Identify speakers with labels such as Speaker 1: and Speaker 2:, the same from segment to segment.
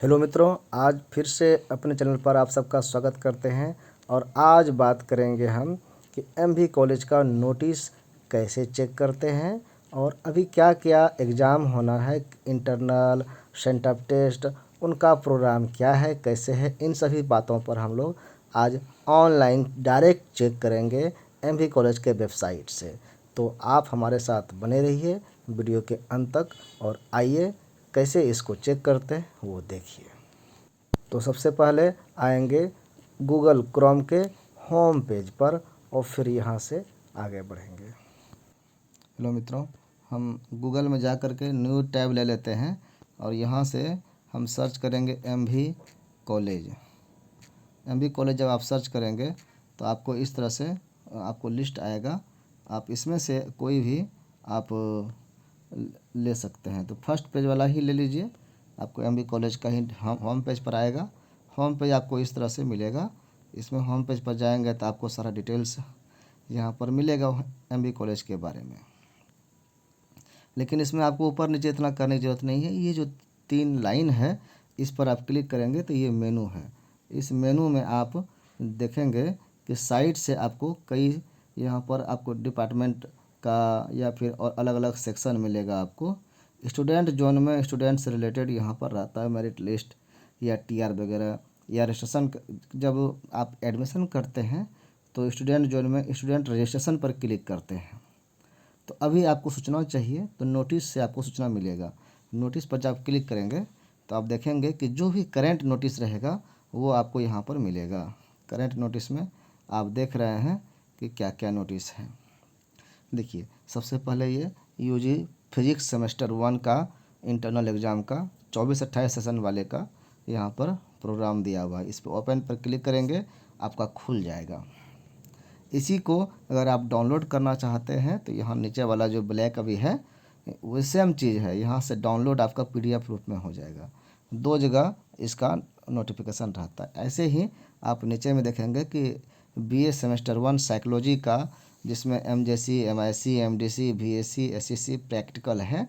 Speaker 1: Hello मित्रों, आज फिर से अपने चैनल पर आप सबका स्वागत करते हैं। और आज बात करेंगे हम कि एमवी कॉलेज का नोटिस कैसे चेक करते हैं और अभी क्या क्या एग्ज़ाम होना है, इंटरनल, सेंटअप टेस्ट, उनका प्रोग्राम क्या है, कैसे है, इन सभी बातों पर हम लोग आज ऑनलाइन डायरेक्ट चेक करेंगे एमवी कॉलेज के वेबसाइट से। तो आप हमारे साथ बने रहिए वीडियो के अंत तक और आइए कैसे इसको चेक करते हैं वो देखिए। तो सबसे पहले आएंगे गूगल क्रोम के होम पेज पर और फिर यहाँ से आगे बढ़ेंगे। हेलो मित्रों, हम गूगल में जा कर के न्यू टैब ले लेते हैं और यहाँ से हम सर्च करेंगे एमवी कॉलेज। एमवी कॉलेज जब आप सर्च करेंगे तो आपको इस तरह से आपको लिस्ट आएगा। आप इसमें से कोई भी आप ले सकते हैं। तो फर्स्ट पेज वाला ही ले लीजिए, आपको एमवी कॉलेज का ही होम पेज पर आएगा। होम पेज आपको इस तरह से मिलेगा। इसमें होम पेज पर जाएंगे तो आपको सारा डिटेल्स यहाँ पर मिलेगा एमवी कॉलेज के बारे में। लेकिन इसमें आपको ऊपर नीचे इतना करने की ज़रूरत नहीं है। ये जो 3 लाइन है इस पर आप क्लिक करेंगे तो ये मेनू है। इस मेनू में आप देखेंगे कि साइड से आपको कई यहाँ पर आपको डिपार्टमेंट का या फिर और अलग अलग सेक्शन मिलेगा। आपको स्टूडेंट जोन में स्टूडेंट से रिलेटेड यहाँ पर रहता है मेरिट लिस्ट या टीआर वगैरह या रजिस्ट्रेशन। जब आप एडमिशन करते हैं तो स्टूडेंट जोन में स्टूडेंट रजिस्ट्रेशन पर क्लिक करते हैं। तो अभी आपको सूचना चाहिए तो नोटिस से आपको सूचना मिलेगा। नोटिस पर जब आप क्लिक करेंगे तो आप देखेंगे कि जो भी करेंट नोटिस रहेगा वो आपको यहाँ पर मिलेगा। करेंट नोटिस में आप देख रहे हैं कि क्या क्या नोटिस है। देखिए, सबसे पहले ये यूजी फिजिक्स सेमेस्टर 1 का इंटरनल एग्ज़ाम का 24-28 सेशन वाले का यहाँ पर प्रोग्राम दिया हुआ है। इस पर ओपन पर क्लिक करेंगे, आपका खुल जाएगा। इसी को अगर आप डाउनलोड करना चाहते हैं तो यहाँ नीचे वाला जो ब्लैक अभी है वो सेम चीज़ है, यहाँ से डाउनलोड आपका पीडीएफ रूप में हो जाएगा। 2 जगह इसका नोटिफिकेशन रहता है। ऐसे ही आप नीचे में देखेंगे कि बीए सेमेस्टर 1 साइकोलॉजी का, जिसमें MJC, MIC, MDC, BSc, SEC practical है,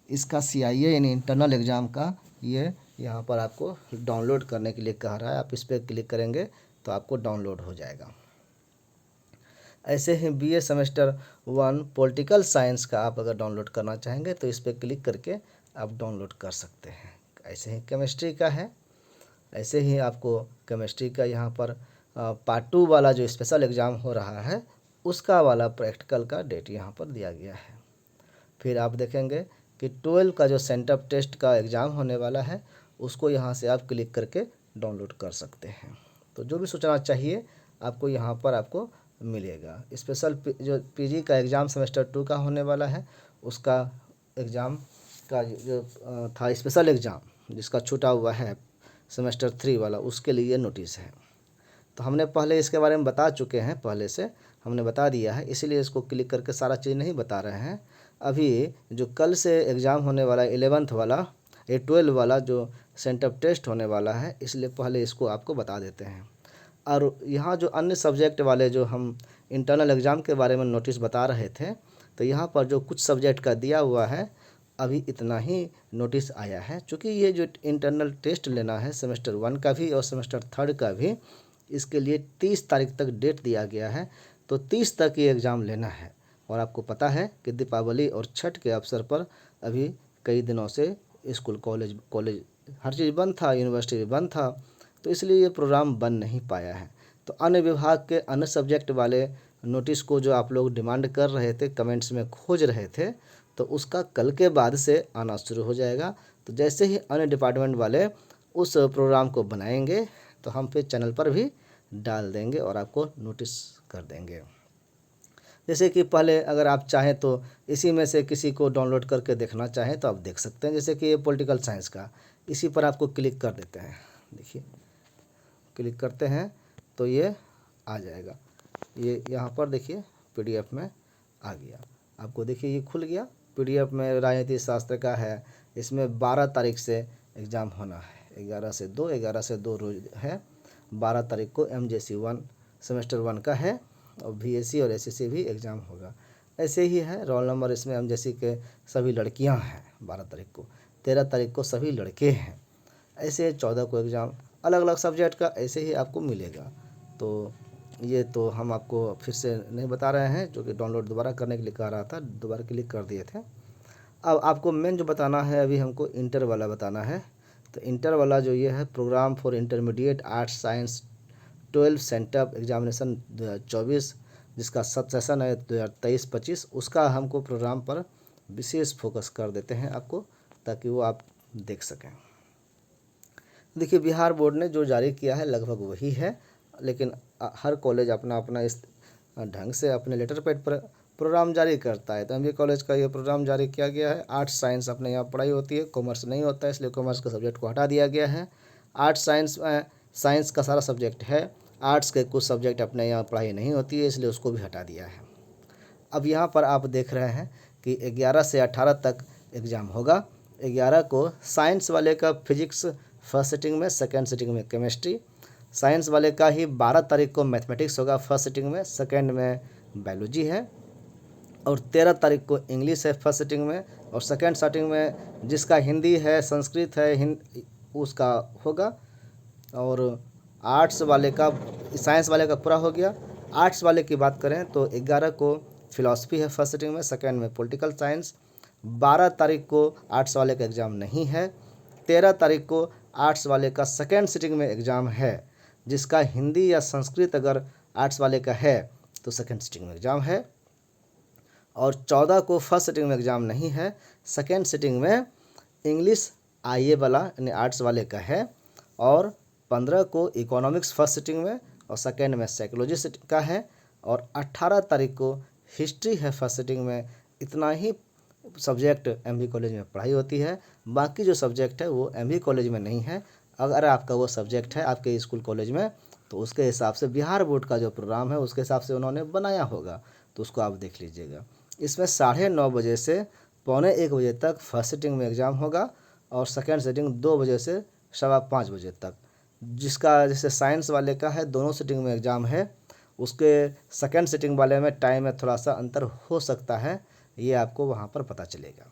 Speaker 1: इसका सीआईए यानी इंटरनल एग्ज़ाम का ये यहाँ पर आपको डाउनलोड करने के लिए कह रहा है। आप इस पर क्लिक करेंगे तो आपको डाउनलोड हो जाएगा। ऐसे ही बीए सेमेस्टर 1 पॉलिटिकल साइंस का आप अगर डाउनलोड करना चाहेंगे तो इस पर क्लिक करके आप डाउनलोड कर सकते हैं। ऐसे ही केमिस्ट्री का है। ऐसे ही आपको केमिस्ट्री का यहाँ पर पार्ट 2 वाला जो स्पेशल एग्ज़ाम हो रहा है उसका वाला प्रैक्टिकल का डेट यहाँ पर दिया गया है। फिर आप देखेंगे कि 12 का जो सेंटअप टेस्ट का एग्ज़ाम होने वाला है उसको यहाँ से आप क्लिक करके डाउनलोड कर सकते हैं। तो जो भी सूचना चाहिए आपको यहाँ पर आपको मिलेगा। स्पेशल जो पीजी का एग्ज़ाम सेमेस्टर 2 का होने वाला है उसका एग्ज़ाम का जो था स्पेशल एग्ज़ाम जिसका छूटा हुआ है सेमेस्टर 3 वाला, उसके लिए नोटिस है। तो हमने पहले इसके बारे में बता चुके हैं, पहले से हमने बता दिया है, इसीलिए इसको क्लिक करके सारा चीज़ नहीं बता रहे हैं। अभी जो कल से एग्ज़ाम होने वाला 11th वाला, ये 12 वाला जो सेंटअप टेस्ट होने वाला है, इसलिए पहले इसको आपको बता देते हैं। और यहाँ जो अन्य सब्जेक्ट वाले जो हम इंटरनल एग्ज़ाम के बारे में नोटिस बता रहे थे, तो यहाँ पर जो कुछ सब्जेक्ट का दिया हुआ है अभी इतना ही नोटिस आया है। चूँकि ये जो इंटरनल टेस्ट लेना है सेमेस्टर 1 का भी और सेमेस्टर 3 का भी, इसके लिए 30 तारीख तक डेट दिया गया है। तो 30 तक ये एग्ज़ाम लेना है। और आपको पता है कि दीपावली और छठ के अवसर पर अभी कई दिनों से स्कूल कॉलेज हर चीज़ बंद था, यूनिवर्सिटी भी बंद था, तो इसलिए ये प्रोग्राम बन नहीं पाया है। तो अन्य विभाग के अन्य सब्जेक्ट वाले नोटिस को जो आप लोग डिमांड कर रहे थे, कमेंट्स में खोज रहे थे, तो उसका कल के बाद से आना शुरू हो जाएगा। तो जैसे ही अन्य डिपार्टमेंट वाले उस प्रोग्राम को बनाएंगे तो हम फिर चैनल पर भी डाल देंगे और आपको नोटिस कर देंगे। जैसे कि पहले अगर आप चाहें तो इसी में से किसी को डाउनलोड करके देखना चाहें तो आप देख सकते हैं। जैसे कि ये पॉलिटिकल साइंस का, इसी पर आपको क्लिक कर देते हैं। देखिए, क्लिक करते हैं तो ये आ जाएगा। ये यहाँ पर देखिए पीडीएफ में आ गया। आपको देखिए ये खुल गया पीडीएफ में। राजनीति शास्त्र का है, इसमें 12 तारीख से एग्ज़ाम होना है। 11 से 2 रोज है। 12 तारीख को एमजेसी 1 सेमेस्टर 1 का है और बीएससी और एसएससी भी एग्ज़ाम होगा। ऐसे ही है रोल नंबर। इसमें एमजेसी के सभी लड़कियां हैं 12 तारीख को, 13 तारीख को सभी लड़के हैं। ऐसे 14 को एग्ज़ाम अलग अलग सब्जेक्ट का ऐसे ही आपको मिलेगा। तो ये तो हम आपको फिर से नहीं बता रहे हैं, जो कि डाउनलोड दोबारा करने के लिए कह रहा था, दोबारा क्लिक कर दिए थे। अब आपको मेन जो बताना है, अभी हमको इंटर वाला बताना है। तो इंटर वाला जो ये है, programme for intermediate arts science 12 sent up examination 2024, जिसका सब सेशन है 2023-25, उसका हमको प्रोग्राम पर विशेष फोकस कर देते हैं आपको, ताकि वो आप देख सकें। देखिए, बिहार बोर्ड ने जो जारी किया है लगभग वही है, लेकिन हर कॉलेज अपना अपना इस ढंग से अपने लेटर पैड पर प्रोग्राम जारी करता है। तो एमबीए कॉलेज का ये प्रोग्राम जारी किया गया है। आर्ट्स साइंस अपने यहाँ पढ़ाई होती है, कॉमर्स नहीं होता है, इसलिए कॉमर्स का सब्जेक्ट को हटा दिया गया है। आर्ट्स साइंस का सारा सब्जेक्ट है। आर्ट्स के कुछ सब्जेक्ट अपने यहाँ पढ़ाई नहीं होती है, इसलिए उसको भी हटा दिया है। अब यहाँ पर आप देख रहे हैं कि 11 से 18 तक एग्ज़ाम होगा। 11 को साइंस वाले का फिजिक्स फर्स्ट सिटिंग में, सेकेंड सिटिंग में केमिस्ट्री। साइंस वाले का ही 12 तारीख को मैथमेटिक्स होगा फर्स्ट सिटिंग में, सेकेंड में बायोलॉजी है। और 13 तारीख को इंग्लिश है फर्स्ट सिटिंग में, और सेकेंड सिटिंग में जिसका हिंदी है, संस्कृत है, उसका होगा। और आर्ट्स वाले का, साइंस वाले का पूरा हो गया। आर्ट्स वाले की बात करें तो 11 को फिलॉसफी है फर्स्ट सिटिंग में, सेकेंड में पॉलिटिकल साइंस। 12 तारीख को आर्ट्स वाले का एग्ज़ाम नहीं है। 13 तारीख को आर्ट्स वाले का सेकेंड सिटिंग में एग्ज़ाम है, जिसका हिंदी या संस्कृत अगर आर्ट्स वाले का है तो सेकेंड सिटिंग में एग्ज़ाम है। और 14 को फर्स्ट सिटिंग में एग्ज़ाम नहीं है, सेकेंड सिटिंग में इंग्लिश आईए वाला यानी आर्ट्स वाले का है। और 15 को इकोनॉमिक्स फर्स्ट सिटिंग में और सेकेंड में साइकोलॉजी सिटिंग का है। और 18 तारीख को हिस्ट्री है फर्स्ट सिटिंग में। इतना ही सब्जेक्ट एमबी कॉलेज में पढ़ाई होती है। बाकी जो सब्जेक्ट है वो एमबी कॉलेज में नहीं है। अगर आपका वो सब्जेक्ट है आपके स्कूल कॉलेज में, तो उसके हिसाब से बिहार बोर्ड का जो प्रोग्राम है उसके हिसाब से उन्होंने बनाया होगा, तो उसको आप देख लीजिएगा। इसमें 9:30 बजे से 1:45 बजे तक फर्स्ट सिटिंग में एग्ज़ाम होगा, और सेकेंड सिटिंग 2 बजे से 5:15 बजे तक। जिसका जैसे साइंस वाले का है, दोनों सिटिंग में एग्ज़ाम है, उसके सेकेंड सिटिंग वाले में टाइम में थोड़ा सा अंतर हो सकता है, ये आपको वहाँ पर पता चलेगा।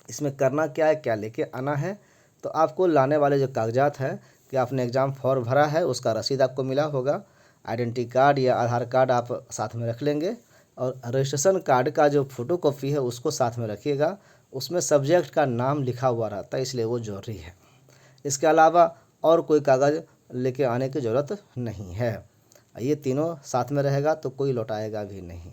Speaker 1: इसमें करना क्या है, क्या लेके आना है, तो आपको लाने वाले जो कागजात है कि आपने एग्ज़ाम फॉर्म भरा है, उसका रसीद आपको मिला होगा, आइडेंटिटी कार्ड या आधार कार्ड आप साथ में रख लेंगे, और रजिस्ट्रेशन कार्ड का जो फ़ोटोकॉपी है उसको साथ में रखिएगा। उसमें सब्जेक्ट का नाम लिखा हुआ रहता है, इसलिए वो ज़रूरी है। इसके अलावा और कोई कागज़ लेके आने की ज़रूरत नहीं है। ये तीनों साथ में रहेगा तो कोई लौटाएगा भी नहीं।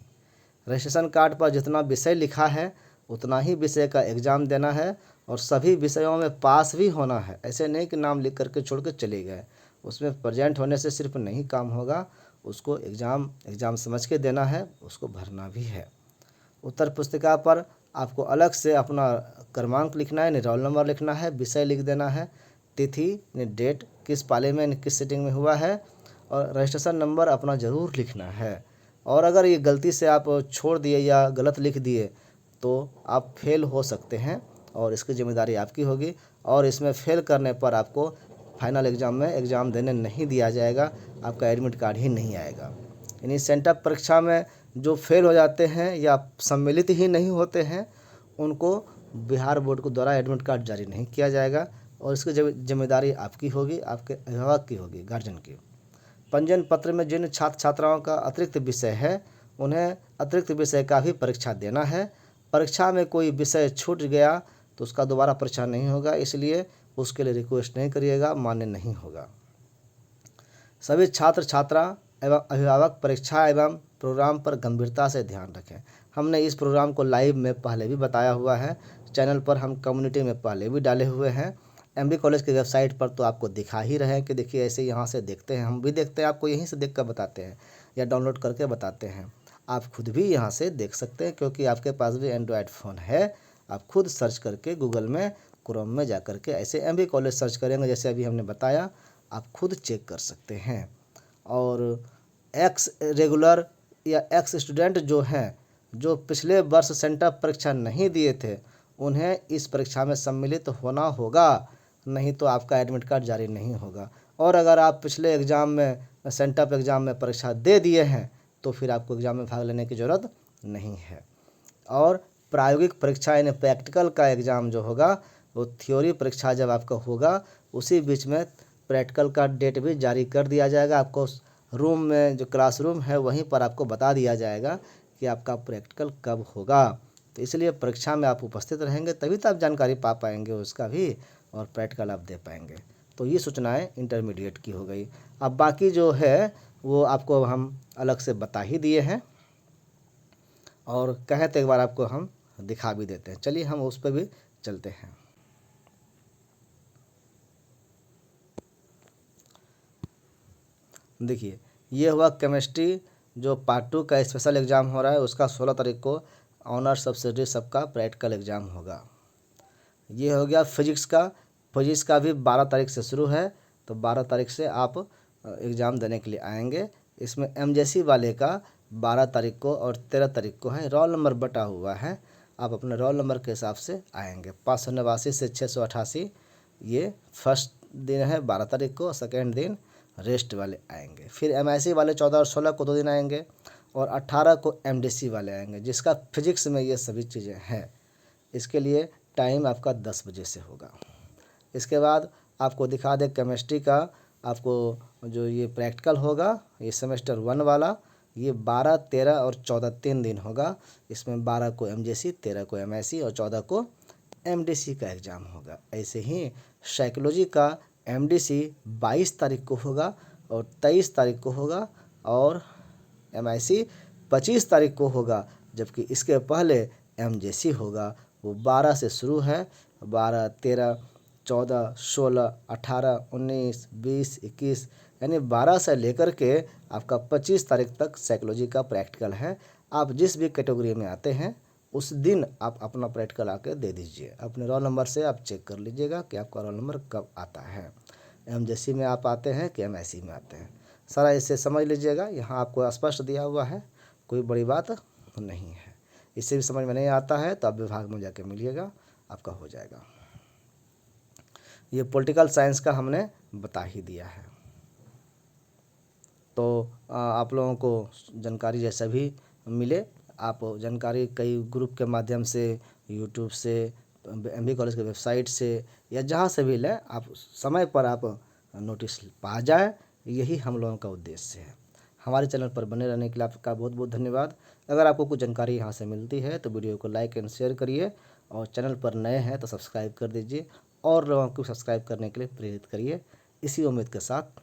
Speaker 1: रजिस्ट्रेशन कार्ड पर जितना विषय लिखा है उतना ही विषय का एग्ज़ाम देना है, और सभी विषयों में पास भी होना है। ऐसे नहीं कि नाम लिख करके छोड़ के चले गए। उसमें प्रेजेंट होने से सिर्फ नहीं काम होगा, उसको एग्ज़ाम समझ के देना है, उसको भरना भी है। उत्तर पुस्तिका पर आपको अलग से अपना क्रमांक लिखना है, रोल नंबर लिखना है, विषय लिख देना है, तिथि यानी डेट, किस पाले में किस सिटिंग में हुआ है, और रजिस्ट्रेशन नंबर अपना ज़रूर लिखना है। और अगर ये गलती से आप छोड़ दिए या गलत लिख दिए तो आप फेल हो सकते हैं, और इसकी जिम्मेदारी आपकी होगी। और इसमें फेल करने पर आपको फाइनल एग्ज़ाम में एग्ज़ाम देने नहीं दिया जाएगा, आपका एडमिट कार्ड ही नहीं आएगा। यानी सेंटअप परीक्षा में जो फेल हो जाते हैं या सम्मिलित ही नहीं होते हैं, उनको बिहार बोर्ड को द्वारा एडमिट कार्ड जारी नहीं किया जाएगा, और इसकी जिम्मेदारी आपकी होगी, आपके अभिभावक की होगी, गार्जियन की। पंजीयन पत्र में जिन छात्र छात्राओं का अतिरिक्त विषय है, उन्हें अतिरिक्त विषय का भी परीक्षा देना है। परीक्षा में कोई विषय छूट गया तो उसका दोबारा परीक्षा नहीं होगा, इसलिए उसके लिए रिक्वेस्ट नहीं करिएगा, मान्य नहीं होगा। सभी छात्र छात्रा एवं अभिभावक परीक्षा एवं प्रोग्राम पर गंभीरता से ध्यान रखें। हमने इस प्रोग्राम को लाइव में पहले भी बताया हुआ है, चैनल पर हम कम्युनिटी में पहले भी डाले हुए हैं। एमबी कॉलेज की वेबसाइट पर तो आपको दिखा ही रहे हैं कि देखिए ऐसे यहाँ से देखते हैं, हम भी देखते हैं, आपको यहीं से देख कर बताते हैं या डाउनलोड करके बताते हैं। आप खुद भी यहाँ से देख सकते हैं, क्योंकि आपके पास भी एंड्रॉयड फ़ोन है। आप खुद सर्च करके गूगल में, क्रोम में जा कर के ऐसे एमबी कॉलेज सर्च करेंगे, जैसे अभी हमने बताया, आप खुद चेक कर सकते हैं। और एक्स रेगुलर या एक्स स्टूडेंट जो हैं, जो पिछले वर्ष सेंटअप परीक्षा नहीं दिए थे, उन्हें इस परीक्षा में सम्मिलित होना होगा, नहीं तो आपका एडमिट कार्ड जारी नहीं होगा। और अगर आप पिछले एग्ज़ाम में, सेंटअप एग्ज़ाम में परीक्षा दे दिए हैं, तो फिर आपको एग्ज़ाम में भाग लेने की ज़रूरत नहीं है। और प्रायोगिक परीक्षा यानी प्रैक्टिकल का एग्ज़ाम जो होगा वो थ्योरी परीक्षा जब आपका होगा उसी बीच में प्रैक्टिकल का डेट भी जारी कर दिया जाएगा। आपको रूम में जो क्लासरूम है वहीं पर आपको बता दिया जाएगा कि आपका प्रैक्टिकल कब होगा। तो इसलिए परीक्षा में आप उपस्थित रहेंगे तभी तो आप जानकारी पा पाएंगे उसका भी, और प्रैक्टिकल आप दे पाएंगे। तो ये सूचनाएं इंटरमीडिएट की हो गई। अब बाकी जो है वो आपको हम अलग से बता ही दिए हैं, और कहें तो एक बार आपको हम दिखा भी देते हैं। चलिए हम उस पर भी चलते हैं। देखिए, ये हुआ केमिस्ट्री जो पार्ट 2 का स्पेशल एग्ज़ाम हो रहा है, उसका 16 तारीख को ऑनर्स सब्सिडी सबका प्रैक्टिकल एग्ज़ाम होगा। ये हो गया फिजिक्स का। फिजिक्स का भी 12 तारीख से शुरू है, तो 12 तारीख से आप एग्ज़ाम देने के लिए आएंगे। इसमें एमजेसी वाले का 12 तारीख को और 13 तारीख को है। रोल नंबर बटा हुआ है, आप अपने रोल नंबर के हिसाब से आएंगे। 589 से 688 ये फर्स्ट दिन है 12 तारीख को, सेकेंड दिन रेस्ट वाले आएंगे। फिर एमआईसी वाले 14 और 16 को 2 दिन आएंगे, और 18 को एमडीसी वाले आएंगे, जिसका फिजिक्स में ये सभी चीज़ें हैं। इसके लिए टाइम आपका 10 बजे से होगा। इसके बाद आपको दिखा दे केमिस्ट्री का, आपको जो ये प्रैक्टिकल होगा ये सेमेस्टर 1 वाला, ये 12, 13 और 14 3 दिन होगा। इसमें 12 को एमजेसी, 13 को एमआईसी और 14 को एमडीसी का एग्ज़ाम होगा। ऐसे ही साइकोलॉजी का एमडीसी 22 तारीख को होगा और 23 तारीख को होगा, और एमआईसी 25 तारीख को होगा। जबकि इसके पहले एमजेसी होगा, वो 12 से शुरू है, 12, 13, 14, 16, 18, 19, 20, 21, यानी 12 से लेकर के आपका 25 तारीख तक साइकोलॉजी का प्रैक्टिकल है। आप जिस भी कैटेगरी में आते हैं उस दिन आप अपना प्रैक्टिकल आके दे दीजिए। अपने रोल नंबर से आप चेक कर लीजिएगा कि आपका रोल नंबर कब आता है, एमजेसी में आप आते हैं कि एमआईसी में आते हैं। सारा इसे समझ लीजिएगा, यहाँ आपको स्पष्ट दिया हुआ है, कोई बड़ी बात नहीं है। इससे भी समझ में नहीं आता है तो आप विभाग में जाके मिलिएगा, आपका हो जाएगा। ये पॉलिटिकल साइंस का हमने बता ही दिया है। तो आप लोगों को जानकारी जैसा भी मिले, आप जानकारी कई ग्रुप के माध्यम से, यूट्यूब से, एमबी कॉलेज के वेबसाइट से, या जहाँ से भी लें, आप समय पर आप नोटिस पा जाए, यही हम लोगों का उद्देश्य है। हमारे चैनल पर बने रहने के लिए आपका बहुत बहुत धन्यवाद। अगर आपको कुछ जानकारी यहाँ से मिलती है तो वीडियो को लाइक एंड शेयर करिए, और चैनल पर नए हैं तो सब्सक्राइब कर दीजिए, और लोगों को सब्सक्राइब करने के लिए प्रेरित करिए। इसी उम्मीद के साथ